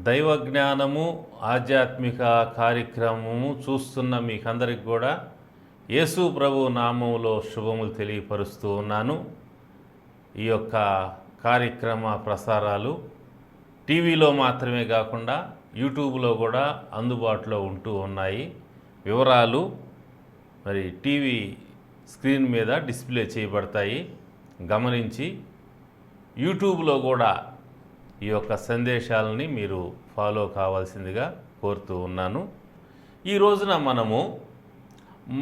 దైవ జ్ఞానము ఆధ్యాత్మిక కార్యక్రమము చూస్తున్న మీకందరికి కూడా యేసు ప్రభు నామములో శుభములు తెలియపరుస్తూ ఉన్నాను. ఈ యొక్క కార్యక్రమ ప్రసారాలు టీవీలో మాత్రమే కాకుండా యూట్యూబ్లో కూడా అందుబాటులో ఉంటూ ఉన్నాయి. వివరాలు మరి టీవీ స్క్రీన్ మీద డిస్ప్లే చేయబడతాయి. గమనించి యూట్యూబ్లో కూడా ఈ యొక్క సందేశాలని మీరు ఫాలో కావాల్సిందిగా కోరుతూ ఉన్నాను. ఈ రోజున మనము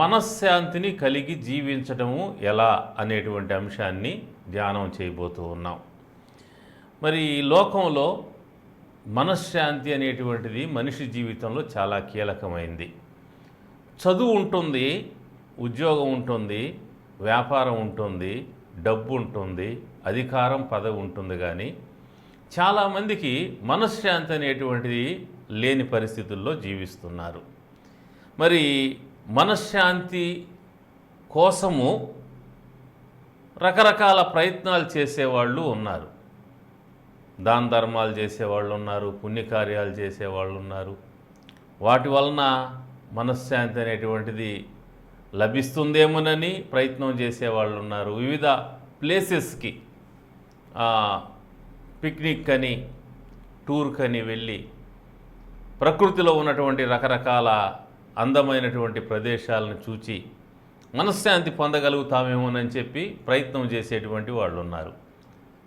మనశ్శాంతిని కలిగి జీవించడము ఎలా అనేటువంటి అంశాన్ని ధ్యానం చేయబోతూ ఉన్నాం. మరి ఈ లోకంలో మనశ్శాంతి అనేటువంటిది మనిషి జీవితంలో చాలా కీలకమైంది. చదువు ఉంటుంది, ఉద్యోగం ఉంటుంది, వ్యాపారం ఉంటుంది, డబ్బు ఉంటుంది, అధికారం పదవి ఉంటుంది, కానీ చాలామందికి మనశ్శాంతి అనేటువంటిది లేని పరిస్థితుల్లో జీవిస్తున్నారు. మరి మనశ్శాంతి కోసము రకరకాల ప్రయత్నాలు చేసేవాళ్ళు ఉన్నారు. దాన ధర్మాలు చేసేవాళ్ళు ఉన్నారు, పుణ్యకార్యాలు చేసేవాళ్ళు ఉన్నారు. వాటి వలన మనశ్శాంతి అనేటువంటిది లభిస్తుందేమోనని ప్రయత్నం చేసేవాళ్ళు ఉన్నారు. వివిధ ప్లేసెస్కి పిక్నిక్ అని, టూర్కి అని వెళ్ళి ప్రకృతిలో ఉన్నటువంటి రకరకాల అందమైనటువంటి ప్రదేశాలను చూచి మనశ్శాంతి పొందగలుగుతామేమోనని చెప్పి ప్రయత్నం చేసేటువంటి వాళ్ళు ఉన్నారు.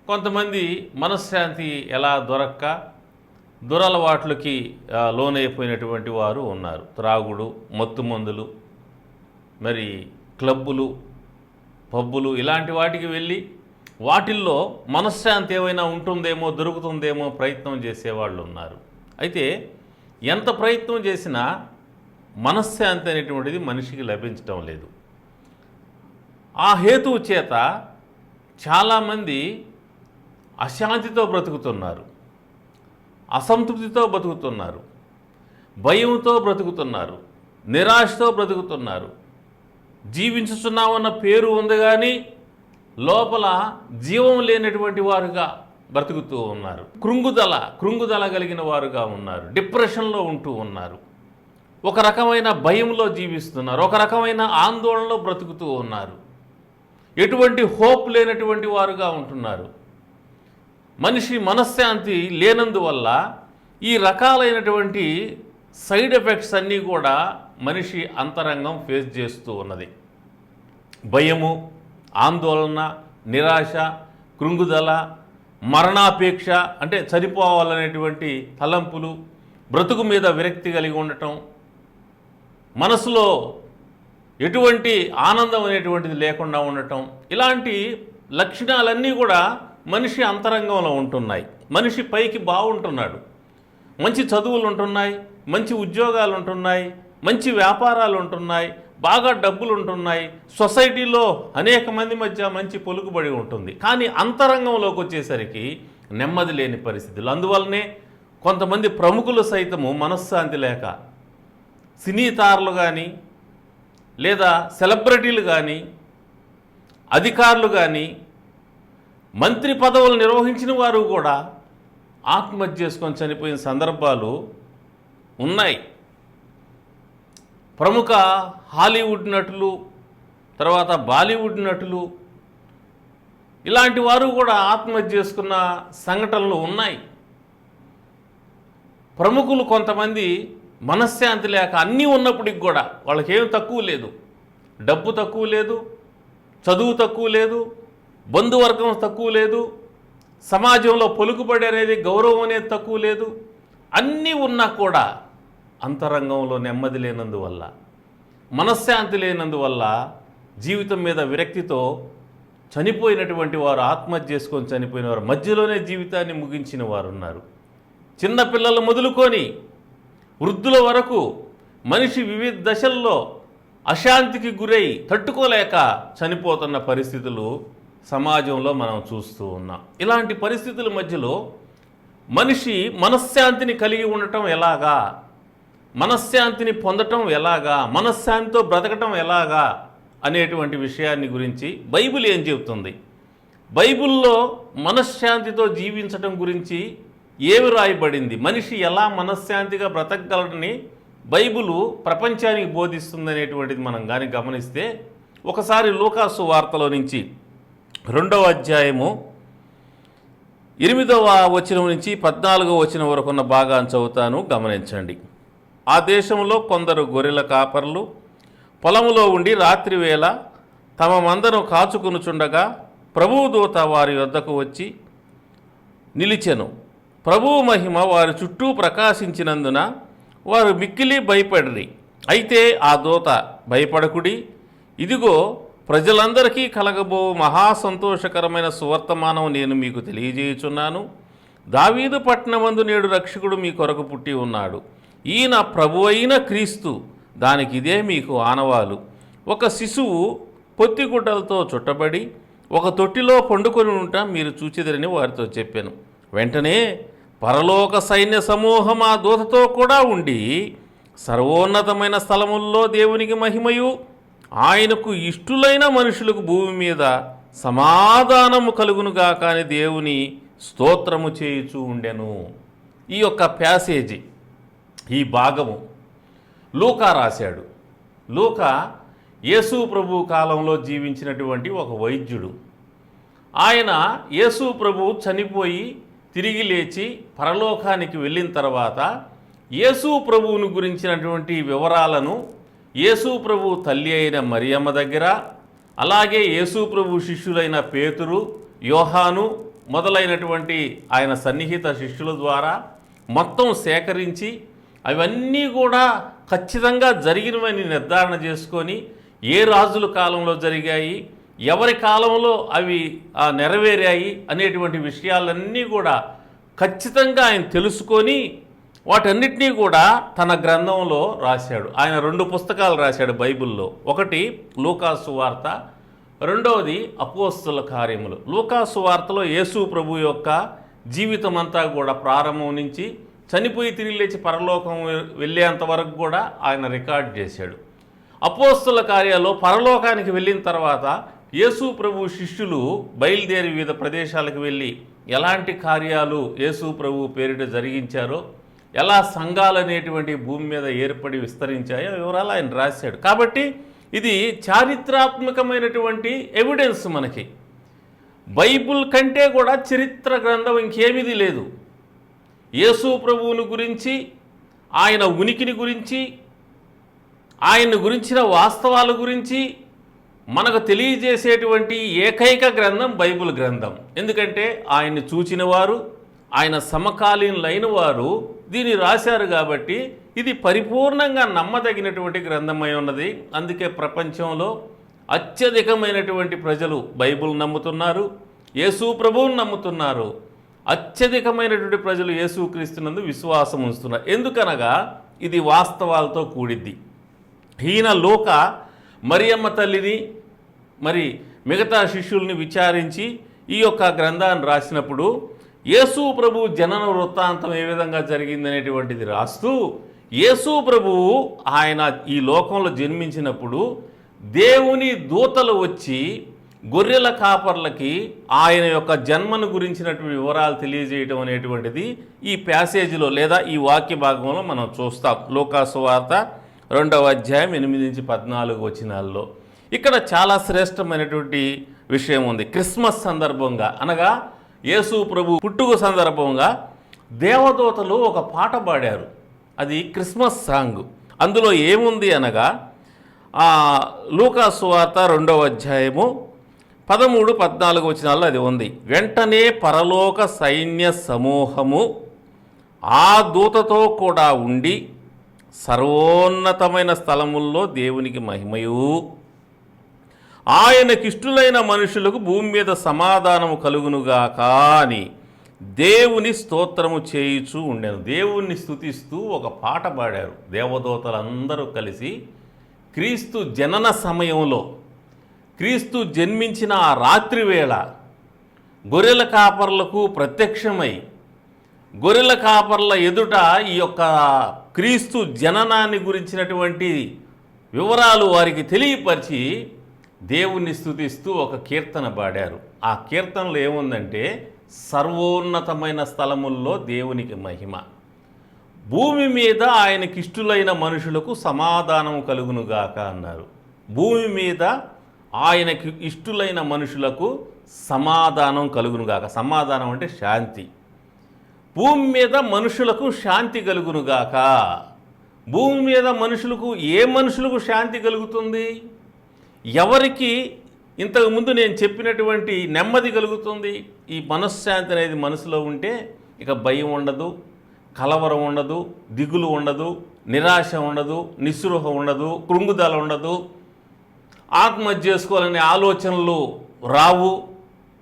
కొంతమంది మనశ్శాంతి ఎలా దొరక్క దురలవాట్లకి లోనైపోయినటువంటి వారు ఉన్నారు. త్రాగుడు, మత్తు మందులు, మరి క్లబ్బులు, పబ్బులు ఇలాంటి వాటికి వెళ్ళి వాటిల్లో మనశ్శాంతి ఏమైనా ఉంటుందేమో, దొరుకుతుందేమో ప్రయత్నం చేసేవాళ్ళు ఉన్నారు. అయితే ఎంత ప్రయత్నం చేసినా మనశ్శాంతి అనేటువంటిది మనిషికి లభించటం లేదు. ఆ హేతువు చేత చాలామంది అశాంతితో బ్రతుకుతున్నారు, అసంతృప్తితో బ్రతుకుతున్నారు, భయంతో బ్రతుకుతున్నారు, నిరాశతో బ్రతుకుతున్నారు. జీవించుతున్నామన్న పేరు ఉంది కానీ లోపల జీవం లేనటువంటి వారుగా బ్రతుకుతూ ఉన్నారు. కృంగుదల కలిగిన వారుగా ఉన్నారు. డిప్రెషన్లో ఉంటూ ఉన్నారు. ఒక రకమైన భయంలో జీవిస్తున్నారు. ఒక రకమైన ఆందోళనలో బ్రతుకుతూ ఉన్నారు. ఎటువంటి హోప్ లేనటువంటి వారుగా ఉంటున్నారు. మనిషి మనశ్శాంతి లేనందువల్ల ఈ రకాలైనటువంటి సైడ్ ఎఫెక్ట్స్ అన్నీ కూడా మనిషి అంతరంగం ఫేస్ చేస్తూ ఉన్నది. భయము, ఆందోళన, నిరాశ, కృంగుదల, మరణాపేక్ష అంటే చనిపోవాలనేటువంటి తలంపులు, బ్రతుకు మీద విరక్తి కలిగి ఉండటం, మనసులో ఎటువంటి ఆనందం అనేటువంటిది లేకుండా ఉండటం, ఇలాంటి లక్షణాలన్నీ కూడా మనిషి అంతరంగంలో ఉంటున్నాయి. మనిషి పైకి బాగుంటున్నాడు, మంచి చదువులు ఉంటున్నాయి, మంచి ఉద్యోగాలు ఉంటున్నాయి, మంచి వ్యాపారాలు ఉంటున్నాయి, బాగా డబ్బులు ఉంటున్నాయి, సొసైటీలో అనేక మంది మధ్య మంచి పొలుకుబడి ఉంటుంది. కానీ అంతరంగంలోకి వచ్చేసరికి నెమ్మది లేని పరిస్థితులు. అందువల్లనే కొంతమంది ప్రముఖులు సైతము మనశ్శాంతి లేక సినీ తారలు కానీ, లేదా సెలబ్రిటీలు కానీ, అధికారులు కానీ, మంత్రి పదవులు నిర్వహించిన వారు కూడా ఆత్మహత్య చేసుకొని చనిపోయిన సందర్భాలు ఉన్నాయి. ప్రముఖ హాలీవుడ్ నటులు, తర్వాత బాలీవుడ్ నటులు, ఇలాంటి వారు కూడా ఆత్మహత్య చేసుకున్న సంఘటనలు ఉన్నాయి. ప్రముఖులు కొంతమంది మనశ్శాంతి లేక అన్నీ ఉన్నప్పటికి కూడా వాళ్ళకేం తక్కువ లేదు. డబ్బు తక్కువ లేదు, చదువు తక్కువ లేదు, బంధువర్గం తక్కువ లేదు, సమాజంలో పలుకుబడి అనేది, గౌరవం అనేది తక్కువ లేదు. అన్నీ ఉన్నా కూడా అంతరంగంలో నెమ్మది లేనందువల్ల, మనశ్శాంతి లేనందువల్ల జీవితం మీద విరక్తితో చనిపోయినటువంటి వారు, ఆత్మహత్య చేసుకొని చనిపోయిన వారు, మధ్యలోనే జీవితాన్ని ముగించిన వారు ఉన్నారు. చిన్నపిల్లలు మొదలుకొని వృద్ధుల వరకు మనిషి వివిధ దశల్లో అశాంతికి గురై తట్టుకోలేక చనిపోతున్న పరిస్థితులు సమాజంలో మనం చూస్తూ ఉన్నాం. ఇలాంటి పరిస్థితుల మధ్యలో మనిషి మనశ్శాంతిని కలిగి ఉండటం ఎలాగా, మనశ్శాంతిని పొందటం ఎలాగా, మనశ్శాంతితో బ్రతకటం ఎలాగా అనేటువంటి విషయాన్ని గురించి బైబిల్ ఏం చెబుతుంది? బైబిల్లో మనశ్శాంతితో జీవించటం గురించి ఏమి రాయబడింది, మనిషి ఎలా మనశ్శాంతిగా బ్రతకగలడని బైబిలు ప్రపంచానికి బోధిస్తుందనేటువంటిది మనం కానీ గమనిస్తే, ఒకసారి లూకాసు వార్తలో నుంచి 2వ అధ్యాయము 8వ వచనం నుంచి 14వ వచనం వరకు ఉన్న భాగాన్ని చదువుతాను, గమనించండి. ఆ దేశంలో కొందరు గొర్రెల కాపర్లు పొలములో ఉండి రాత్రివేళ తమ మందను కాచుకొనుచుండగా ప్రభువు దూత వారి వద్దకు వచ్చి నిలిచెను. ప్రభువు మహిమ వారి చుట్టూ ప్రకాశించినందున వారు మిక్కిలి భయపడిరి. అయితే ఆ దూత, భయపడకుడి, ఇదిగో ప్రజలందరికీ కలగబో మహా సంతోషకరమైన సువర్తమానం నేను మీకు తెలియజేయుచున్నాను. దావీదు పట్టణమందు నేడు రక్షకుడు మీ కొరకు పుట్టి ఉన్నాడు. ఈయన ప్రభు అయిన క్రీస్తు. దానికి ఇదే మీకు ఆనవాలు. ఒక శిశువు పొత్తిగుడ్డలతో చుట్టబడి ఒక తొట్టిలో పండుకొని ఉంటా మీరు చూచిదరని వారితో చెప్పాను. వెంటనే పరలోక సైన్య సమూహం ఆ దూతతో కూడా ఉండి సర్వోన్నతమైన స్థలముల్లో దేవునికి మహిమయు ఆయనకు ఇష్టులైన మనుషులకు భూమి మీద సమాధానము కలుగునుగాక అని దేవుని స్తోత్రము చేయుచూ ఉండెను. ఈ యొక్క ప్యాసేజీ, ఈ భాగము లూకా రాశాడు. లూకా యేసు ప్రభు కాలంలో జీవించినటువంటి ఒక వైద్యుడు. ఆయన యేసు ప్రభు చనిపోయి తిరిగి లేచి పరలోకానికి వెళ్ళిన తర్వాత యేసు ప్రభువును గురించినటువంటి వివరాలను యేసు ప్రభు తల్లి అయిన మరియమ్మ దగ్గర, అలాగే యేసు ప్రభు శిష్యులైన పేతురు, యోహాను మొదలైనటువంటి ఆయన సన్నిహిత శిష్యుల ద్వారా మొత్తం సేకరించి అవన్నీ కూడా ఖచ్చితంగా జరిగినవని నిర్ధారణ చేసుకొని ఏ రాజుల కాలంలో జరిగాయి, ఎవరి కాలంలో అవి నెరవేరాయి అనేటువంటి విషయాలన్నీ కూడా ఖచ్చితంగా ఆయన తెలుసుకొని వాటన్నిటినీ కూడా తన గ్రంథంలో రాశాడు. ఆయన 2 పుస్తకాలు రాశాడు బైబిల్లో. ఒకటి లూకాసు వార్త, రెండవది అపోస్తల కార్యములు. లూకాసు వార్తలో యేసు ప్రభు యొక్క జీవితం అంతా కూడా ప్రారంభం నుంచి చనిపోయి తిరిగి లేచి పరలోకం వెళ్ళేంత వరకు కూడా ఆయన రికార్డ్ చేశాడు. అపోస్తల కార్యాల్లో పరలోకానికి వెళ్ళిన తర్వాత యేసు ప్రభు శిష్యులు బయలుదేరి వివిధ ప్రదేశాలకు వెళ్ళి ఎలాంటి కార్యాలు యేసు ప్రభు పేరిట జరిగించారో, ఎలా సంఘాలు అనేటువంటి భూమి మీద ఏర్పడి విస్తరించాయో వివరాలు ఆయన రాశాడు. కాబట్టి ఇది చారిత్రాత్మకమైనటువంటి ఎవిడెన్స్. మనకి బైబిల్ కంటే కూడా చరిత్ర గ్రంథం ఇంకేమిది లేదు. యేసు ప్రభువుని గురించి, ఆయన ఉనికిని గురించి, ఆయన గురించిన వాస్తవాల గురించి మనకు తెలియజేసేటువంటి ఏకైక గ్రంథం బైబిల్ గ్రంథం. ఎందుకంటే ఆయన్ని చూచిన వారు, ఆయన సమకాలీనులైన వారు దీన్ని రాశారు కాబట్టి ఇది పరిపూర్ణంగా నమ్మదగినటువంటి గ్రంథమై ఉన్నది. అందుకే ప్రపంచంలో అత్యధికమైనటువంటి ప్రజలు బైబిల్ నమ్ముతున్నారు, యేసు ప్రభువుని నమ్ముతున్నారు. అత్యధికమైనటువంటి ప్రజలు యేసుక్రీస్తునందు విశ్వాసం ఉంచుతున్నారు. ఎందుకనగా ఇది వాస్తవాలతో కూడిద్ది. ఈయన లూకా మరియమ్మ తల్లిని మరి మిగతా శిష్యుల్ని విచారించి ఈ యొక్క గ్రంథాన్ని రాసినప్పుడు యేసు ప్రభు జనన వృత్తాంతం ఏ విధంగా జరిగిందనేటువంటిది రాస్తూ, యేసు ప్రభువు ఆయన ఈ లోకంలో జన్మించినప్పుడు దేవుని దూతలు వచ్చి గొర్రెల కాపర్లకి ఆయన యొక్క జన్మను గురించినటువంటి వివరాలు తెలియజేయడం అనేటువంటిది ఈ ప్యాసేజీలో లేదా ఈ వాక్య భాగంలో మనం చూస్తాం. లూకాసు వార్త 2వ అధ్యాయం 8 నుంచి 14 వచనాల్లో ఇక్కడ చాలా శ్రేష్టమైనటువంటి విషయం ఉంది. క్రిస్మస్ సందర్భంగా అనగా యేసు ప్రభు పుట్టుక సందర్భంగా దేవదూతలు ఒక పాట పాడారు. అది క్రిస్మస్ సాంగ్. అందులో ఏముంది అనగా లూకాసు వార్త 2వ అధ్యాయము 13-14 వచనాల్లో అది ఉంది. వెంటనే పరలోక సైన్య సమూహము ఆ దూతతో కూడా ఉండి సర్వోన్నతమైన స్థలముల్లో దేవునికి మహిమయు ఆయనకిష్టులైన మనుషులకు భూమి మీద సమాధానము కలుగునుగాక అని దేవుని స్తోత్రము చేయుచూ ఉండెను. దేవుణ్ణి స్తుతిస్తూ ఒక పాట పాడారు దేవదూతలందరూ కలిసి. క్రీస్తు జనన సమయంలో, క్రీస్తు జన్మించిన ఆ రాత్రి వేళ గొర్రెల కాపర్లకు ప్రత్యక్షమై గొర్రెల కాపర్ల ఎదుట ఈ యొక్క క్రీస్తు జననాన్ని గురించినటువంటి వివరాలు వారికి తెలియపరిచి దేవుణ్ణి స్తుతిస్తూ ఒక కీర్తన పాడారు. ఆ కీర్తనలో ఏముందంటే, సర్వోన్నతమైన స్థలముల్లో దేవునికి మహిమ. భూమి మీద ఆయనకిష్టులైన మనుషులకు సమాధానం కలుగునుగాక అన్నారు. భూమి మీద ఆయనకి ఇష్టులైన మనుషులకు సమాధానం కలుగునుగాక. సమాధానం అంటే శాంతి. భూమి మీద మనుషులకు శాంతి కలుగునుగాక. భూమి మీద మనుషులకు ఏ మనుషులకు శాంతి కలుగుతుంది? ఎవరికి ఇంతకుముందు నేను చెప్పినటువంటి నెమ్మది కలుగుతుంది? ఈ మనశ్శాంతి అనేది మనసులో ఉంటే ఇక భయం ఉండదు, కలవరం ఉండదు, దిగులు ఉండదు, నిరాశ ఉండదు, నిస్పృహ ఉండదు, కృంగుదల ఉండదు, ఆత్మహత్య చేసుకోవాలనే ఆలోచనలు రావు.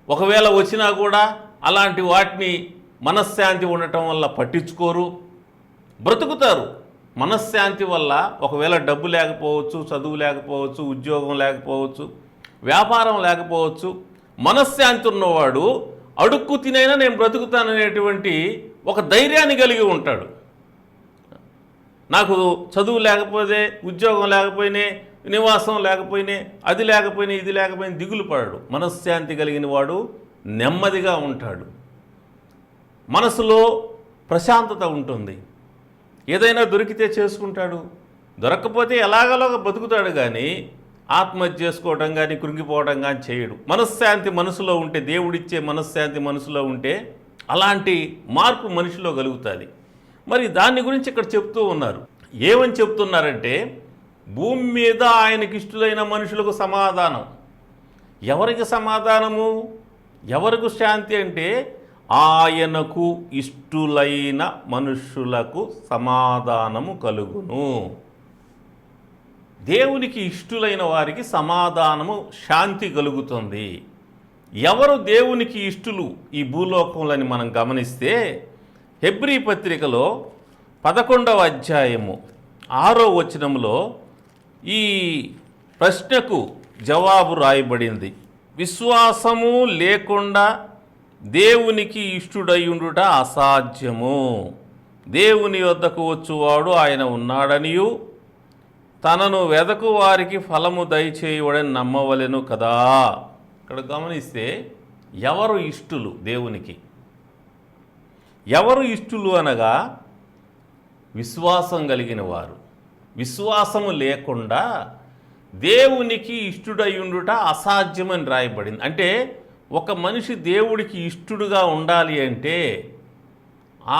ఒకవేళ వచ్చినా కూడా అలాంటి వాటిని మనశ్శాంతి ఉండటం వల్ల పట్టించుకోరు, బ్రతుకుతారు. మనశ్శాంతి వల్ల ఒకవేళ డబ్బు లేకపోవచ్చు, చదువు లేకపోవచ్చు, ఉద్యోగం లేకపోవచ్చు, వ్యాపారం లేకపోవచ్చు, మనశ్శాంతి ఉన్నవాడు అడుక్కు తినైనా నేను బ్రతుకుతాననేటువంటి ఒక ధైర్యాన్ని కలిగి ఉంటాడు. నాకు చదువు లేకపోతే, ఉద్యోగం లేకపోయినా, నివాసం లేకపోయినా, అది లేకపోయినా, ఇది లేకపోయినా దిగులు పడడు. మనశ్శాంతి కలిగిన వాడు నెమ్మదిగా ఉంటాడు. మనసులో ప్రశాంతత ఉంటుంది. ఏదైనా దొరికితే చేసుకుంటాడు, దొరక్కపోతే ఎలాగలాగా బతుకుతాడు. కానీ ఆత్మహత్య చేసుకోవడం కానీ కృంగిపోవడం కానీ చేయడు. మనశ్శాంతి మనసులో ఉంటే, దేవుడిచ్చే మనశ్శాంతి మనసులో ఉంటే అలాంటి మార్పు మనిషిలో కలుగుతుంది. మరి దాని గురించి ఇక్కడ చెప్తూ ఉన్నారు. ఏమని చెప్తున్నారంటే, భూమి మీద ఆయనకి ఇష్టులైన మనుషులకు సమాధానం. ఎవరికి సమాధానము, ఎవరికి శాంతి అంటే ఆయనకు ఇష్టులైన మనుషులకు సమాధానము కలుగును. దేవునికి ఇష్టులైన వారికి సమాధానము, శాంతి కలుగుతుంది. ఎవరు దేవునికి ఇష్టులు ఈ భూలోకంలోని మనం గమనిస్తే, హెబ్రీ పత్రికలో 11వ అధ్యాయము 6వ వచనంలో ఈ ప్రశ్నకు జవాబు రాయబడింది. విశ్వాసము లేకుండా దేవునికి ఇష్టుడయుండుట అసాధ్యము. దేవుని వద్దకు వచ్చువాడు ఆయన ఉన్నాడనియు తనను వెదకు వారికి ఫలము దయచేయుడని నమ్మవలెను కదా. ఇక్కడ గమనిస్తే ఎవరు ఇష్టులు దేవునికి? ఎవరు ఇష్టులు అనగా విశ్వాసం కలిగిన వారు. విశ్వాసము లేకుండా దేవునికి ఇష్టుడయుండుట అసాధ్యమని రాయబడింది. అంటే ఒక మనిషి దేవుడికి ఇష్టుడుగా ఉండాలి అంటే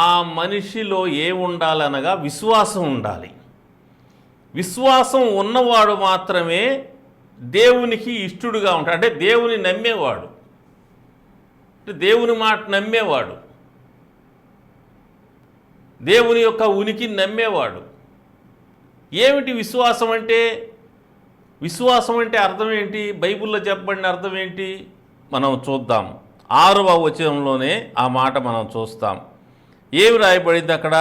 ఆ మనిషిలో ఏముండాలనగా విశ్వాసం ఉండాలి. విశ్వాసం ఉన్నవాడు మాత్రమే దేవునికి ఇష్టుడుగా ఉంటాడు. అంటే దేవుని నమ్మేవాడు, అంటే దేవుని మాట నమ్మేవాడు, దేవుని యొక్క ఉనికిని నమ్మేవాడు. ఏమిటి విశ్వాసం అంటే? విశ్వాసం అంటే అర్థం ఏంటి? బైబిల్లో చెప్పబడిన అర్థం ఏంటి మనం చూద్దాం. 6వ వచనంలోనే ఆ మాట మనం చూస్తాం. ఏమి రాయబడింది అక్కడ?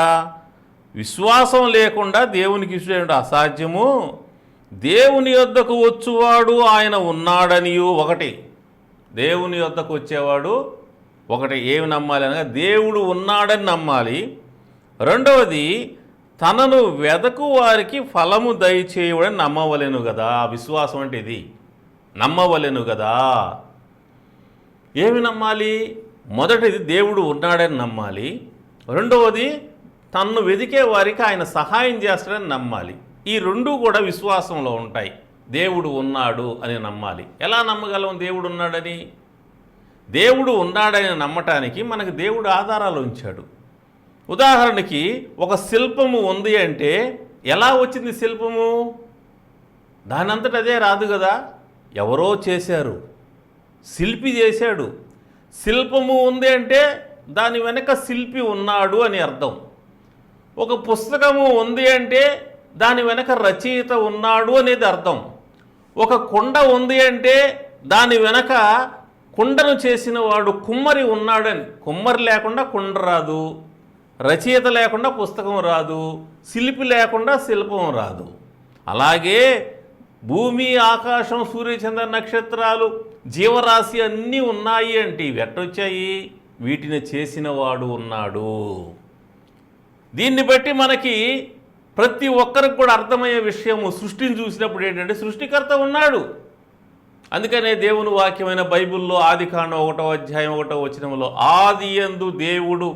విశ్వాసం లేకుండా దేవునికి ఇష్టం అసాధ్యము. దేవుని యొద్దకు వచ్చువాడు ఆయన ఉన్నాడనియు. ఒకటి, దేవుని యొద్దకు వచ్చేవాడు ఒకటి ఏమి నమ్మాలి అనగా దేవుడు ఉన్నాడని నమ్మాలి. రెండవది, తనను వెదకు వారికి ఫలము దయచేయుడని నమ్మవలెను కదా. విశ్వాసం అంటే ఇది, నమ్మవలెను కదా. ఏమి నమ్మాలి? మొదటిది దేవుడు ఉన్నాడని నమ్మాలి. రెండవది, తన్ను వెదికే వారికి ఆయన సహాయం చేస్తాడని నమ్మాలి. ఈ రెండు కూడా విశ్వాసంలో ఉంటాయి. దేవుడు ఉన్నాడు అని నమ్మాలి. ఎలా నమ్మగలం దేవుడు ఉన్నాడని? దేవుడు ఉన్నాడని నమ్మటానికి మనకు దేవుడు ఆధారాలు ఉంచాడు. ఉదాహరణకి ఒక శిల్పము ఉంది అంటే ఎలా వచ్చింది శిల్పము? దానంతట అదే రాదు కదా, ఎవరో చేశారు, శిల్పి చేశాడు. శిల్పము ఉంది అంటే దాని వెనక శిల్పి ఉన్నాడు అని అర్థం. ఒక పుస్తకము ఉంది అంటే దాని వెనక రచయిత ఉన్నాడు అనేది అర్థం. ఒక కుండ ఉంది అంటే దాని వెనక కుండను చేసిన వాడు కుమ్మరి ఉన్నాడని. కుమ్మరి లేకుండా కుండ రాదు, రచయిత లేకుండా పుస్తకం రాదు, శిల్పి లేకుండా శిల్పం రాదు. అలాగే భూమి, ఆకాశం, సూర్యచంద్ర నక్షత్రాలు, జీవరాశి అన్నీ ఉన్నాయి అంటే ఇవి ఎట్టొచ్చాయి? వీటిని చేసిన వాడు ఉన్నాడు. దీన్ని బట్టి మనకి ప్రతి ఒక్కరికి కూడా అర్థమయ్యే విషయము, సృష్టిని చూసినప్పుడు ఏంటంటే సృష్టికర్త ఉన్నాడు. అందుకనే దేవుని వాక్యమైన బైబిల్లో ఆదికాండం 1వ అధ్యాయం 1వ వచనంలో ఆదియందు దేవుడు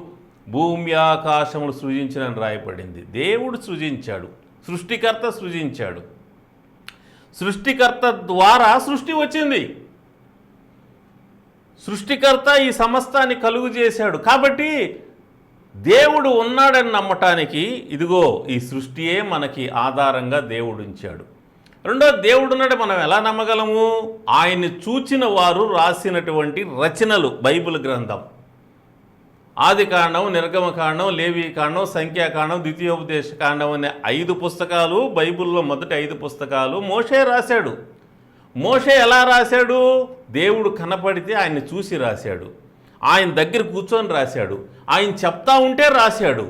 భూమి ఆకాశములు సృజించినని రాయబడింది. దేవుడు సృజించాడు, సృష్టికర్త సృజించాడు. సృష్టికర్త ద్వారా సృష్టి వచ్చింది. సృష్టికర్త ఈ సమస్తాన్ని కలుగు చేశాడు. కాబట్టి దేవుడు ఉన్నాడని నమ్మటానికి ఇదిగో ఈ సృష్టియే మనకి ఆధారంగా దేవుడు ఉంచాడు. రెండోది, దేవుడు ఉన్నాడు మనం ఎలా నమ్మగలము? ఆయన్ని చూచిన వారు రాసినటువంటి రచనలు, బైబిల్ గ్రంథం. ఆదికాండం, నిర్గమకాండం, లేవీకాండం, సంఖ్యాకాండం, ద్వితీయోపదేశకాండం అనే 5 పుస్తకాలు, బైబిల్లో మొదటి 5 పుస్తకాలు మోషే రాశాడు. మోషే ఎలా రాశాడు? దేవుడు కనపడితే ఆయన్ని చూసి రాశాడు. ఆయన దగ్గర కూర్చొని రాశాడు. ఆయన చెప్తా ఉంటే రాశాడు.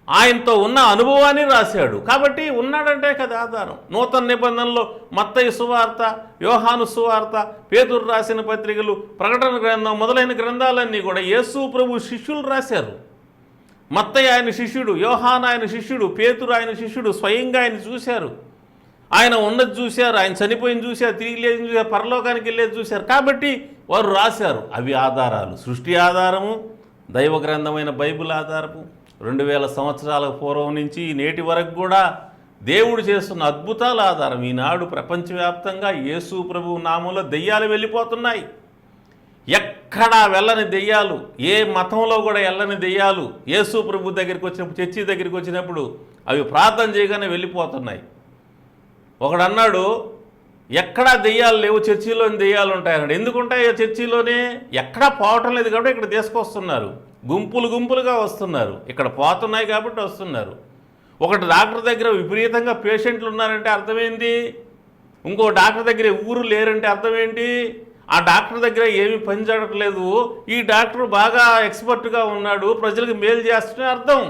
ఆయనతో ఉన్న అనుభవాన్ని రాశాడు. కాబట్టి ఉన్నాడంటే కదా ఆధారం. నూతన నిబంధనలో మత్తయి సువార్త, యోహాను సువార్త, పేతురు రాసిన పత్రికలు, ప్రకటన గ్రంథం మొదలైన గ్రంథాలన్నీ కూడా యేసు ప్రభు శిష్యులు రాశారు. మత్తయి ఆయన శిష్యుడు, యోహాను ఆయన శిష్యుడు, పేతురు ఆయన శిష్యుడు. స్వయంగా ఆయన చూశారు. ఆయన ఉన్నది చూశారు, ఆయన చనిపోయింది చూశారు, తిరిగి లేదని చూశారు, పరలోకానికి వెళ్ళేది చూశారు. కాబట్టి వారు రాశారు. అవి ఆధారాలు. సృష్టి ఆధారము, దైవ గ్రంథమైన బైబిల్ ఆధారము. 2000 సంవత్సరాల పూర్వం నుంచి నేటి వరకు కూడా దేవుడు చేస్తున్న అద్భుతాల ఆధారం. ఈనాడు ప్రపంచవ్యాప్తంగా యేసు ప్రభువు నామంలో దెయ్యాలు వెళ్ళిపోతున్నాయి. ఎక్కడా వెళ్ళని దెయ్యాలు, ఏ మతంలో కూడా వెళ్ళని దెయ్యాలు యేసు ప్రభు దగ్గరికి వచ్చినప్పుడు, చర్చి దగ్గరికి వచ్చినప్పుడు అవి ప్రార్థన చేయగానే వెళ్ళిపోతున్నాయి. ఒకడు అన్నాడు, ఎక్కడా దెయ్యాలు లేవు, చర్చిలోని దెయ్యాలు ఉంటాయన్నాడు. ఎందుకుంటాయో చర్చిలోనే? ఎక్కడా పోవటం లేదు కాబట్టి ఇక్కడ తీసుకొస్తున్నారు. గుంపులు గుంపులుగా వస్తున్నారు. ఇక్కడ పోతున్నాయి కాబట్టి వస్తున్నారు. ఒకటి డాక్టర్ దగ్గర విపరీతంగా పేషెంట్లు ఉన్నారంటే అర్థమేంటి? ఇంకో డాక్టర్ దగ్గర ఊరు లేరంటే అర్థమేంటి? ఆ డాక్టర్ దగ్గర ఏమీ పని జరగట్లేదు, ఈ డాక్టర్ బాగా ఎక్స్పర్ట్గా ఉన్నాడు, ప్రజలకు మేలు చేస్తున్న అర్థం.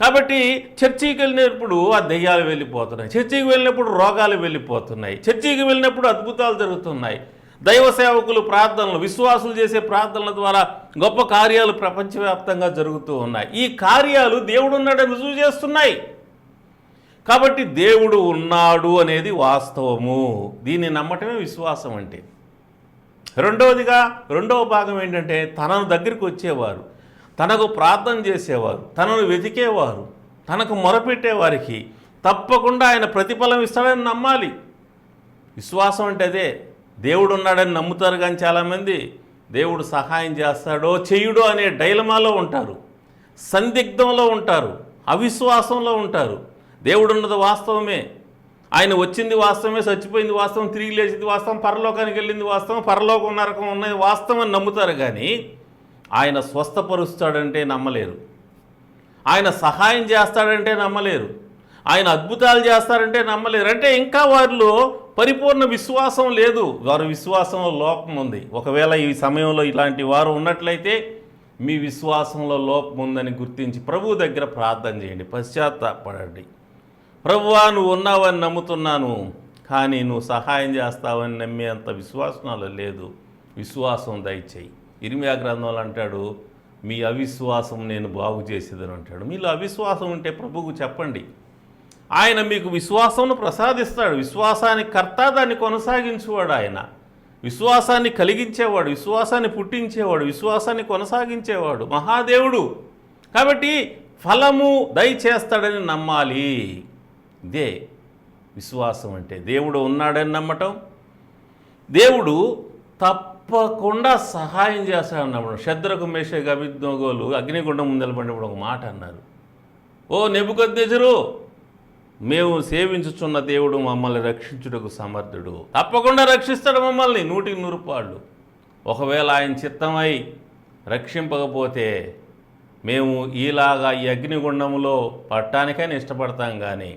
కాబట్టి చర్చికి వెళ్ళినప్పుడు ఆ దెయ్యాలు వెళ్ళిపోతున్నాయి, చర్చికి వెళ్ళినప్పుడు రోగాలు వెళ్ళిపోతున్నాయి, చర్చికి వెళ్ళినప్పుడు అద్భుతాలు జరుగుతున్నాయి. దైవ సేవకులు ప్రార్థనలు, విశ్వాసులు చేసే ప్రార్థనల ద్వారా గొప్ప కార్యాలు ప్రపంచవ్యాప్తంగా జరుగుతూ ఉన్నాయి. ఈ కార్యాలు దేవుడు ఉన్నాడని రుజువు చేస్తున్నాయి. కాబట్టి దేవుడు ఉన్నాడు అనేది వాస్తవము. దీన్ని నమ్మటమే విశ్వాసం అంటే. రెండవ భాగం ఏంటంటే, తనను దగ్గరికి వచ్చేవారు, తనకు ప్రార్థన చేసేవారు, తనను వెతికేవారు, తనకు మొరపెట్టేవారికి తప్పకుండా ఆయన ప్రతిఫలం ఇస్తాడని నమ్మాలి. విశ్వాసం అంటే అదే. దేవుడు ఉన్నాడని నమ్ముతారు, కానీ చాలామంది దేవుడు సహాయం చేస్తాడో చెయ్యడో అనే డైలమాలో ఉంటారు, సందిగ్ధంలో ఉంటారు, అవిశ్వాసంలో ఉంటారు. దేవుడు ఉన్నది వాస్తవమే, ఆయన వచ్చింది వాస్తవమే, చచ్చిపోయింది వాస్తవం, తిరిగి లేచింది వాస్తవం, పరలోకానికి వెళ్ళింది వాస్తవం, పరలోకం నరకం ఉన్నది వాస్తవం అని నమ్ముతారు. కానీ ఆయన స్వస్థపరుస్తాడంటే నమ్మలేరు, ఆయన సహాయం చేస్తాడంటే నమ్మలేరు, ఆయన అద్భుతాలు చేస్తారంటే నమ్మలేరు. అంటే ఇంకా వారిలో పరిపూర్ణ విశ్వాసం లేదు, వారి విశ్వాసంలో లోపం ఉంది. ఒకవేళ ఈ సమయంలో ఇలాంటి వారు ఉన్నట్లయితే మీ విశ్వాసంలో లోపం ఉందని గుర్తించి ప్రభు దగ్గర ప్రార్థన చేయండి, పశ్చాత్తాపడండి. ప్రభువా, నువ్వు ఉన్నావని నమ్ముతున్నాను, కానీ నువ్వు సహాయం చేస్తావని నమ్మే అంత విశ్వాసం నాలో లేదు, విశ్వాసం దయచేయి. ఇర్మియా గ్రంథంలో అంటాడు, మీ అవిశ్వాసం నేను బాగు చేసేదని అంటాడు. మీలో అవిశ్వాసం ఉంటే ప్రభువుకు చెప్పండి, ఆయన మీకు విశ్వాసంను ప్రసాదిస్తాడు. విశ్వాసానికి కర్త, దాన్ని కొనసాగించేవాడు ఆయన. విశ్వాసాన్ని కలిగించేవాడు, విశ్వాసాన్ని పుట్టించేవాడు, విశ్వాసాన్ని కొనసాగించేవాడు మహాదేవుడు. కాబట్టి ఫలము దయచేస్తాడని నమ్మాలి. ఇదే విశ్వాసం అంటే. దేవుడు ఉన్నాడని నమ్మటం, దేవుడు తప్పకుండా సహాయం చేస్తాడని నమ్మడం. షద్రకు, మేషకు, అబేద్నెగోలు అగ్నిగుండం ముందు నిలబడినప్పుడు ఒక మాట అన్నారు, ఓ నెబుకద్నెజరు, మేము సేవించుచున్న దేవుడు మమ్మల్ని రక్షించుటకు సమర్థుడు, తప్పకుండా రక్షిస్తాడు మమ్మల్ని 100% పాళ్ళు. ఒకవేళ ఆయన చిత్తమై రక్షింపకపోతే మేము ఈలాగా ఈ అగ్నిగుండంలో పట్టడానికైనా ఇష్టపడతాం, కానీ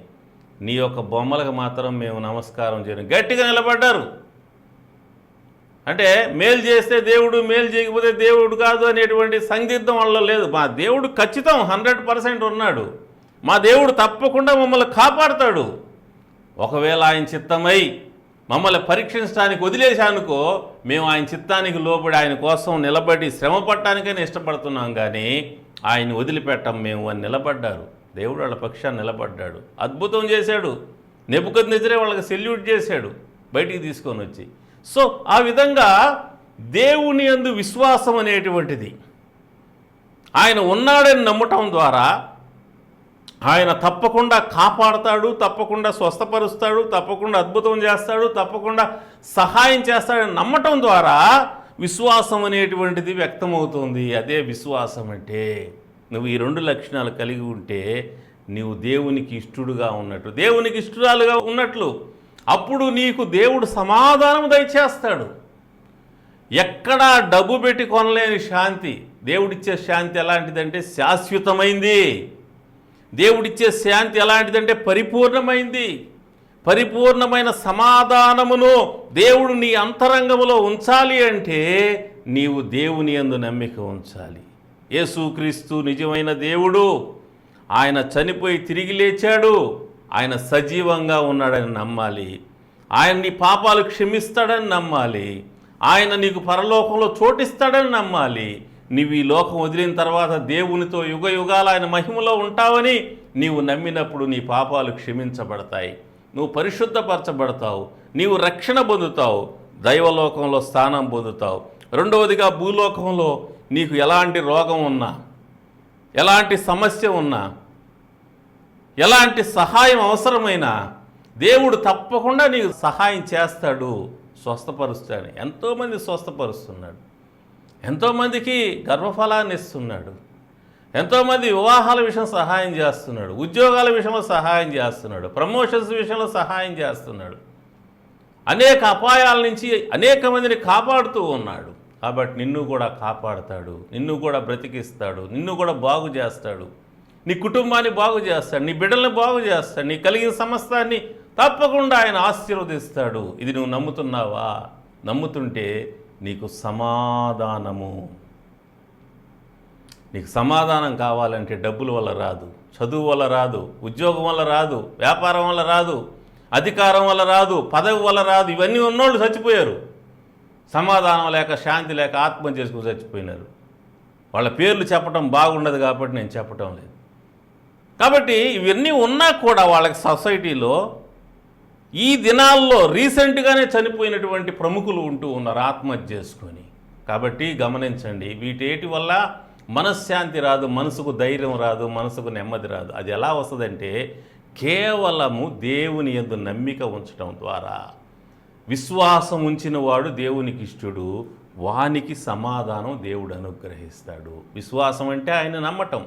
నీ యొక్క బొమ్మలకు మాత్రం మేము నమస్కారం చేయడం. గట్టిగా నిలబడ్డారు. అంటే మేలు చేస్తే దేవుడు, మేలు చేయకపోతే దేవుడు కాదు అనేటువంటి సందిగ్ధం వల్ల లేదు. మా దేవుడు ఖచ్చితం 100% ఉన్నాడు. మా దేవుడు తప్పకుండా మమ్మల్ని కాపాడుతాడు. ఒకవేళ ఆయన చిత్తమై మమ్మల్ని పరీక్షించడానికి వదిలేశానుకో, మేము ఆయన చిత్తానికి లోబడి ఆయన కోసం నిలబడి శ్రమ పడటానికైనా ఇష్టపడుతున్నాం, కానీ ఆయన వదిలిపెట్టం మేము అని నిలబడ్డారు. దేవుడు వాళ్ళ పక్షాన్ని నిలబడ్డాడు, అద్భుతం చేశాడు. నెబుకద్నెజరే వాళ్ళకి సెల్యూట్ చేశాడు, బయటికి తీసుకొని వచ్చి. సో ఆ విధంగా దేవుని యందు విశ్వాసం అనేటువంటిది, ఆయన ఉన్నాడని నమ్మటం ద్వారా ఆయన తప్పకుండా కాపాడతాడు, తప్పకుండా స్వస్థపరుస్తాడు, తప్పకుండా అద్భుతం చేస్తాడు, తప్పకుండా సహాయం చేస్తాడని నమ్మటం ద్వారా విశ్వాసం అనేటువంటిది వ్యక్తమవుతుంది. అదే విశ్వాసం అంటే. నువ్వు ఈ 2 లక్షణాలు కలిగి ఉంటే నీవు దేవునికి ఇష్టడుగా ఉన్నట్టు, దేవునికి ఇష్టరాలుగా ఉన్నట్లు. అప్పుడు నీకు దేవుడు సమాధానం దయచేస్తాడు. ఎక్కడా డబ్బు పెట్టి కొనలేని శాంతి, దేవుడిచ్చే శాంతి ఎలాంటిదంటే శాశ్వతమైంది. దేవుడిచ్చే శాంతి ఎలాంటిదంటే పరిపూర్ణమైంది. పరిపూర్ణమైన సమాధానమును దేవుడు నీ అంతరంగములో ఉంచాలి అంటే నీవు దేవుని యందు నమ్మిక ఉంచాలి. యేసుక్రీస్తు నిజమైన దేవుడు, ఆయన చనిపోయి తిరిగి లేచాడు, ఆయన సజీవంగా ఉన్నాడని నమ్మాలి. ఆయన నీ పాపాలు క్షమిస్తాడని నమ్మాలి. ఆయన నీకు పరలోకంలో చోటిస్తాడని నమ్మాలి. నీవు ఈ లోకం వదిలిన తర్వాత దేవునితో యుగ యుగాలు ఆయన మహిమలో ఉంటావని నీవు నమ్మినప్పుడు నీ పాపాలు క్షమించబడతాయి, నువ్వు పరిశుద్ధపరచబడతావు, నీవు రక్షణ పొందుతావు, దైవలోకంలో స్థానం పొందుతావు. రెండవదిగా భూలోకంలో నీకు ఎలాంటి రోగం ఉన్నా, ఎలాంటి సమస్య ఉన్నా, ఎలాంటి సహాయం అవసరమైనా దేవుడు తప్పకుండా నీకు సహాయం చేస్తాడు, స్వస్థపరుస్తాడు. ఎంతోమంది స్వస్థపరుస్తున్నాడు, ఎంతోమందికి గర్భఫలాన్ని ఇస్తున్నాడు, ఎంతోమంది వివాహాల విషయం సహాయం చేస్తున్నాడు, ఉద్యోగాల విషయంలో సహాయం చేస్తున్నాడు, ప్రమోషన్స్ విషయంలో సహాయం చేస్తున్నాడు, అనేక అపాయాల నుంచి అనేక మందిని కాపాడుతూ ఉన్నాడు. కాబట్టి నిన్ను కూడా కాపాడుతాడు, నిన్ను కూడా బ్రతికిస్తాడు, నిన్ను కూడా బాగు చేస్తాడు, నీ కుటుంబాన్ని బాగు చేస్తాడు, నీ బిడ్డల్ని బాగు చేస్తాడు, నీ కలిగిన సమస్తాన్ని తప్పకుండా ఆయన ఆశీర్వదిస్తాడు. ఇది నువ్వు నమ్ముతున్నావా? నమ్ముతుంటే నీకు సమాధానము. నీకు సమాధానం కావాలంటే డబ్బుల వల్ల రాదు, చదువు వల్ల రాదు, ఉద్యోగం వల్ల రాదు, వ్యాపారం వల్ల రాదు, అధికారం వల్ల రాదు, పదవి వల్ల రాదు. ఇవన్నీ ఉన్నోళ్ళు చచ్చిపోయారు. సమాధానం లేక, శాంతి లేక ఆత్మహత్య చేసుకుని చచ్చిపోయినారు. వాళ్ళ పేర్లు చెప్పడం బాగుండదు కాబట్టి నేను చెప్పటం లేదు. కాబట్టి ఇవన్నీ ఉన్నా కూడా వాళ్ళకి సొసైటీలో ఈ దినాల్లో రీసెంట్గానే చనిపోయినటువంటి ప్రముఖులు ఉంటూ ఉన్నారు ఆత్మహత్య చేసుకొని. కాబట్టి గమనించండి, వీటేటి వల్ల మనశ్శాంతి రాదు, మనసుకు ధైర్యం రాదు, మనసుకు నెమ్మది రాదు. అది ఎలా వస్తుందంటే కేవలము దేవుని యందు నమ్మిక ఉంచడం ద్వారా. విశ్వాసం ఉంచిన వాడు దేవునికి ఇష్టడు, వానికి సమాధానం దేవుడు అనుగ్రహిస్తాడు. విశ్వాసం అంటే ఆయన నమ్మటం,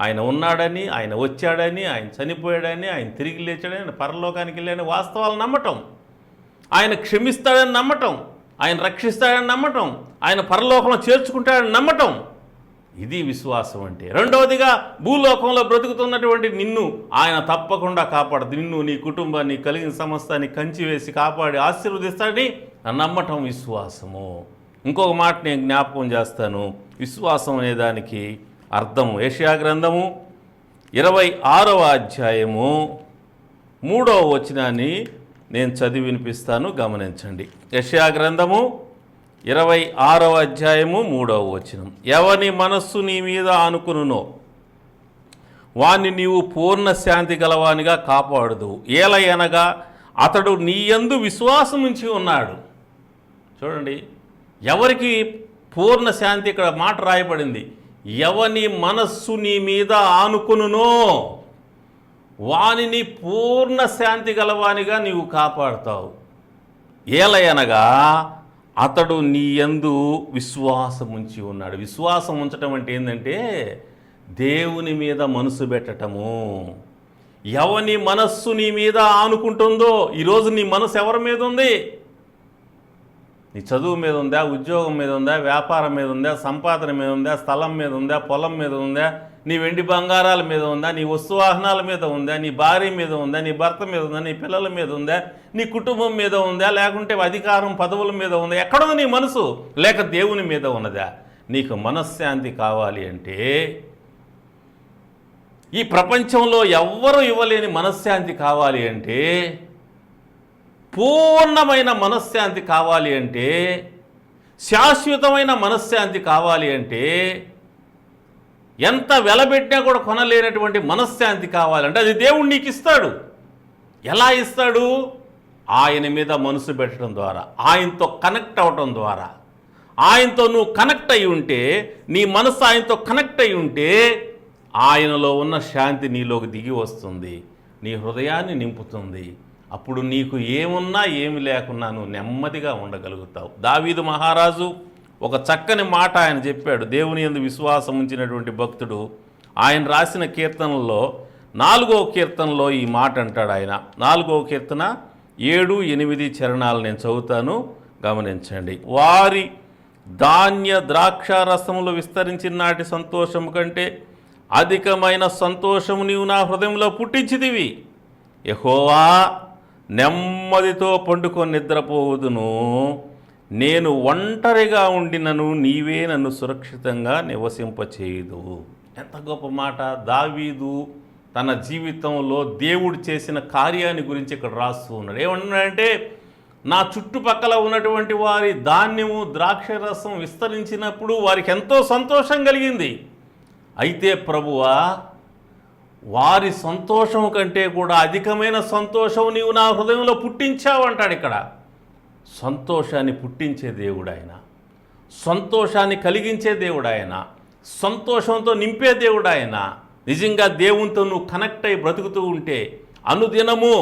ఆయన ఉన్నాడని, ఆయన వచ్చాడని, ఆయన చనిపోయాడని, ఆయన తిరిగి లేచాడని, ఆయన పరలోకానికి వెళ్ళాడని వాస్తవాలు నమ్మటం, ఆయన క్షమిస్తాడని నమ్మటం, ఆయన రక్షిస్తాడని నమ్మటం, ఆయన పరలోకంలో చేర్చుకుంటాడని నమ్మటం. ఇది విశ్వాసం అంటే. రెండవదిగా భూలోకంలో బ్రతుకుతున్నటువంటి నిన్ను ఆయన తప్పకుండా కాపాడు, నిన్ను, నీ కుటుంబాన్ని, కలిగిన సమస్తాన్ని కంచి వేసి కాపాడి ఆశీర్వదిస్తాడని నమ్మటం విశ్వాసము. ఇంకొక మాట నేను జ్ఞాపకం చేస్తాను. విశ్వాసం అనే దానికి అర్థము యెషయా గ్రంథము 26వ అధ్యాయము 3వ వచనాన్ని నేను చదివి వినిపిస్తాను, గమనించండి. యెషయా గ్రంథము 26వ అధ్యాయము 3వ వచనం. ఎవని మనస్సు నీ మీద ఆనుకునునో వాణ్ణి నీవు పూర్ణ శాంతి గలవానిగా కాపాడదు, ఏలయనగా అతడు నీ యందు విశ్వాసం ఉంచి ఉన్నాడు. చూడండి, ఎవరికి పూర్ణ శాంతి, ఇక్కడ మాట రాయబడింది, ఎవని మనస్సు నీ మీద ఆనుకునునో వానిని పూర్ణ శాంతి గలవానిగా నీవు కాపాడుతావు. ఏలయనగా అతడు నీ యందు విశ్వాసం ఉంచి ఉన్నాడు. విశ్వాసం ఉంచటం అంటే ఏంటంటే దేవుని మీద మనసు పెట్టటము. ఎవని మనస్సు నీ మీద ఆనుకుంటుందో, ఈరోజు నీ మనసు ఎవరి మీద ఉంది? నీ చదువు మీద ఉందా, ఉద్యోగం మీద ఉందా, వ్యాపారం మీద ఉందా, సంపాదన మీద ఉందా, స్థలం మీద ఉందా, పొలం మీద ఉందా, నీ వెండి బంగారాల మీద ఉందా, నీ వస్తువాహనాల మీద ఉందా, నీ భార్య మీద ఉందా, నీ భర్త మీద ఉందా, నీ పిల్లల మీద ఉందా, నీ కుటుంబం మీద ఉందా, లేకుంటే అధికారం పదవుల మీద ఉందా? ఎక్కడుంది నీ మనసు? లేక దేవుని మీద ఉన్నదా? నీకు మనశ్శాంతి కావాలి అంటే, ఈ ప్రపంచంలో ఎవ్వరూ ఇవ్వలేని మనశ్శాంతి కావాలి అంటే, పూర్ణమైన మనశ్శాంతి కావాలి అంటే, శాశ్వతమైన మనశ్శాంతి కావాలి అంటే, ఎంత వెలబెట్టినా కూడా కొనలేనటువంటి మనశ్శాంతి కావాలంటే అది దేవుడు నీకు ఇస్తాడు. ఎలా ఇస్తాడు? ఆయన మీద మనసు పెట్టడం ద్వారా, ఆయనతో కనెక్ట్ అవ్వటం ద్వారా, ఆయనతో నువ్వు కనెక్ట్ అయి ఉంటే, నీ మనసు ఆయనతో కనెక్ట్ అయి ఉంటే ఆయనలో ఉన్న శాంతి నీలోకి దిగి వస్తుంది, నీ హృదయాన్ని నింపుతుంది. అప్పుడు నీకు ఏమున్నా ఏమి లేకున్నా నువ్వు నెమ్మదిగా ఉండగలుగుతావు. దావీదు మహారాజు ఒక చక్కని మాట ఆయన చెప్పాడు. దేవుని యందు విశ్వాసం ఉంచినటువంటి భక్తుడు ఆయన రాసిన కీర్తనల్లో 4వ కీర్తనలో ఈ మాట అంటాడు. ఆయన 4వ కీర్తన 7, 8 చరణాలు నేను చదువుతాను, గమనించండి. వారి ధాన్య ద్రాక్ష రసములు విస్తరించిన నాటి సంతోషము కంటే అధికమైన సంతోషము నీవు నా హృదయంలో పుట్టించిదివి. యెహోవా, నెమ్మదితో పండుకొని నిద్రపోవుదును, నేను ఒంటరిగా ఉండినను నీవే నన్ను సురక్షితంగా నివసింపచేయుదు. ఎంత గొప్ప మాట! దావీదు తన జీవితంలో దేవుడు చేసిన కార్యాన్ని గురించి ఇక్కడ రాస్తూ ఉన్నాడు. ఏమన్నాడంటే, నా చుట్టుపక్కల ఉన్నటువంటి వారి ధాన్యము ద్రాక్షరసం విస్తరించినప్పుడు వారికి ఎంతో సంతోషం కలిగింది. అయితే ప్రభువా, వారి సంతోషం కంటే కూడా అధికమైన సంతోషం నీవు నా హృదయంలో పుట్టించావు అంటాడు ఇక్కడ. సంతోషాన్ని పుట్టించే దేవుడు ఆయన, సంతోషాన్ని కలిగించే దేవుడు ఆయన, సంతోషంతో నింపే దేవుడు ఆయన. నిజంగా దేవునితో నువ్వు కనెక్ట్ అయి బ్రతుకుతూ ఉంటే, అనుదినము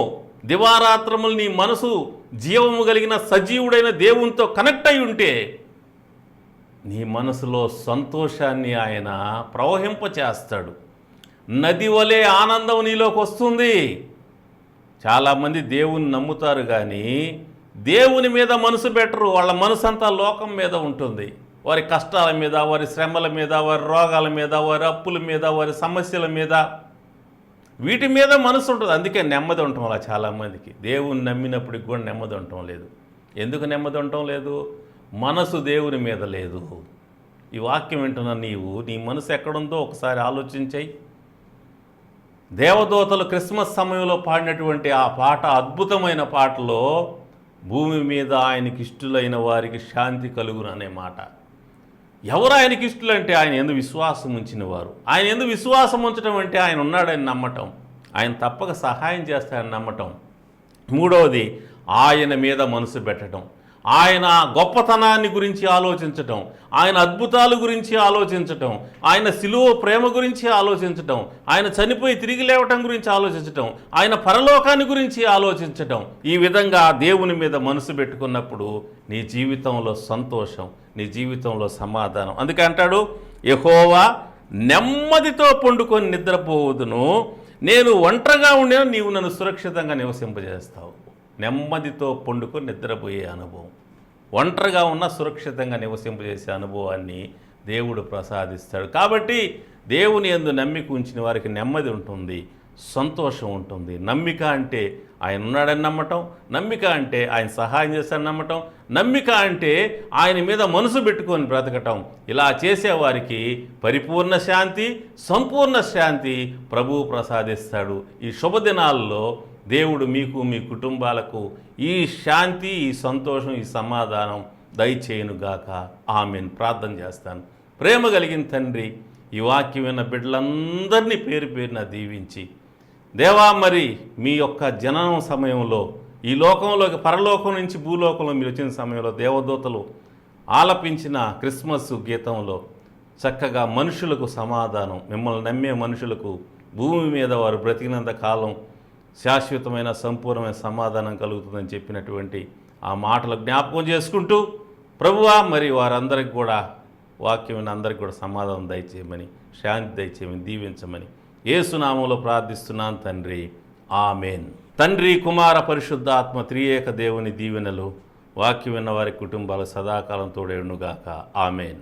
దివారాత్రములు నీ మనసు జీవము కలిగిన సజీవుడైన దేవునితో కనెక్ట్ అయి ఉంటే నీ మనసులో సంతోషాన్ని ఆయన ప్రవహింపచేస్తాడు. నది వలె ఆనందం నీలోకి వస్తుంది. చాలామంది దేవుని నమ్ముతారు కానీ దేవుని మీద మనసు పెట్టరు. వాళ్ళ మనసు అంతా లోకం మీద ఉంటుంది. వారి కష్టాల మీద, వారి శ్రమల మీద, వారి రోగాల మీద, వారి అప్పుల మీద, వారి సమస్యల మీద, వీటి మీద మనసు ఉంటుంది. అందుకే నెమ్మది ఉండటం అలా చాలామందికి. దేవుని నమ్మినప్పటికి కూడా నెమ్మది ఉండటం లేదు. ఎందుకు నెమ్మది ఉండటం లేదు? మనసు దేవుని మీద లేదు. ఈ వాక్యం వింటున్న నీవు నీ మనసు ఎక్కడుందో ఒకసారి ఆలోచించాయి. దేవదూతలు క్రిస్మస్ సమయంలో పాడినటువంటి ఆ పాట, అద్భుతమైన పాటలో భూమి మీద ఆయనకి ఇష్టలైన వారికి శాంతి కలుగును అనే మాట. ఎవరు ఆయనకి ఇష్టలంటే ఆయన యందు విశ్వాసం ఉంచిన వారు. ఆయన యందు విశ్వాసం ఉంచడం అంటే ఆయన ఉన్నాడని నమ్మటం, ఆయన తప్పక సహాయం చేస్తాడని నమ్మటం. మూడవది, ఆయన మీద మనసు పెట్టడం, ఆయన గొప్పతనాన్ని గురించి ఆలోచించటం, ఆయన అద్భుతాల గురించి ఆలోచించటం, ఆయన శిలువ ప్రేమ గురించి ఆలోచించటం, ఆయన చనిపోయి తిరిగి లేవటం గురించి ఆలోచించటం, ఆయన పరలోకాన్ని గురించి ఆలోచించటం. ఈ విధంగా దేవుని మీద మనసు పెట్టుకున్నప్పుడు నీ జీవితంలో సంతోషం, నీ జీవితంలో సమాధానం. అందుకే అంటాడు, యెహోవా, నెమ్మదితో పండుకొని నిద్రపోవదును, నేను ఒంటరిగా ఉండేను, నీవు నన్ను సురక్షితంగా నివసింపజేస్తావు. నెమ్మదితో పండుకొని నిద్రపోయే అనుభవం, ఒంటరిగా ఉన్న సురక్షితంగా నివసింపజేసే అనుభవాన్ని దేవుడు ప్రసాదిస్తాడు. కాబట్టి దేవుని యందు నమ్మిక ఉంచిన వారికి నెమ్మది ఉంటుంది, సంతోషం ఉంటుంది. నమ్మిక అంటే ఆయన ఉన్నాడని నమ్మటం, నమ్మిక అంటే ఆయన సహాయం చేస్తాడని నమ్మటం, నమ్మిక అంటే ఆయన మీద మనసు పెట్టుకొని బ్రతకటం. ఇలా చేసేవారికి పరిపూర్ణ శాంతి, సంపూర్ణ శాంతి ప్రభువు ప్రసాదిస్తాడు. ఈ శుభదినాల్లో దేవుడు మీకు, మీ కుటుంబాలకు ఈ శాంతి, ఈ సంతోషం, ఈ సమాధానం దయచేయునుగాక. ఆమెన్. ప్రార్థన చేస్తాను. ప్రేమ కలిగిన తండ్రి, ఈ వాక్యం విన్న బిడ్డలందరినీ పేరు పేరున దీవించి, దేవా, మరి మీ యొక్క జననం సమయంలో ఈ లోకంలోకి, పరలోకం నుంచి భూలోకంలో మీరు వచ్చిన సమయంలో దేవదూతలు ఆలపించిన క్రిస్మస్ గీతంలో చక్కగా మనుషులకు సమాధానం, మిమ్మల్ని నమ్మే మనుషులకు భూమి మీద వారు బ్రతికినంత కాలం శాశ్వతమైన సంపూర్ణమైన సమాధానం కలుగుతుందని చెప్పినటువంటి ఆ మాటలు జ్ఞాపకం చేసుకుంటూ, ప్రభువా, మరి వారందరికి కూడా వాక్యం అందరికి కూడా సమాధానం దయచేయమని, శాంతి దయచేయమని, దీవించమని యేసునామంలో ప్రార్థిస్తున్నాను తండ్రి. ఆమెన్. తండ్రి, కుమార, పరిశుద్ధాత్మ త్రియేక దేవుని దీవెనలు వాక్యం విన్న వారి కుటుంబాలు సదాకాలం తోడేయునుగాక. ఆమెన్.